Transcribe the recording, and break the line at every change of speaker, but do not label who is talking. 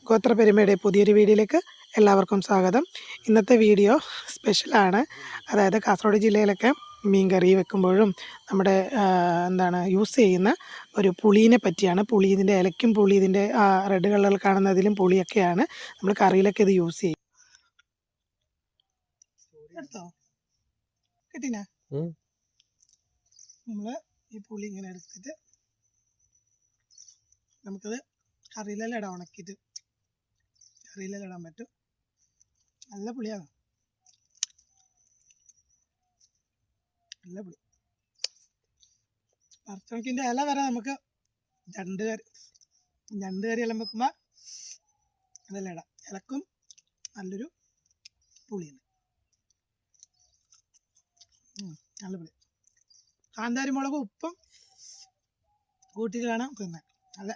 ഗോത്രപെരുമയുടെ പുതിയൊരു വീഡിയോയിലേക്ക് എല്ലാവർക്കും സ്വാഗതം. ഇന്നത്തെ വീഡിയോ സ്പെഷ്യലാണ്. അതായത് കാസർഗോഡ് ജില്ലയിലൊക്കെ മീൻ കറി വെക്കുമ്പോഴും നമ്മുടെ യൂസ് ചെയ്യുന്ന ഒരു പുളീനെ പറ്റിയാണ്. പുളി, ഇതിൻ്റെ ഇലയ്ക്കും പുളി, ഇതിൻ്റെ റെഡ് കളറിൽ കാണുന്നതിലും പുളിയൊക്കെയാണ് നമ്മൾ കറിയിലൊക്കെ ഇത് യൂസ് ചെയ്യും. എടുത്തോ കിട്ടിനാ? നമ്മൾ ഈ പുളി ഇങ്ങനെ എടുത്തിട്ട് നമുക്കത് കറിയിലെല്ലാം ഇടാം. ഉണക്കിയിട്ട് കറിയിലെല്ലാം ഇടാൻ പറ്റും. നല്ല പുളിയാണ്, നല്ല പുളി. പറിച്ചുണക്കിൻ്റെ ഇല വരെ നമുക്ക് ഞണ്ട് കറി എല്ലാം വെക്കുമ്പോൾ അതെല്ലാം ഇടാം. ഇലക്കും നല്ലൊരു പുളിയുണ്ട്, നല്ല പുളി. കാന്താരി മുളകും ഉപ്പും കൂട്ടിയിട്ട് വേണം തിന്നാൻ. നല്ല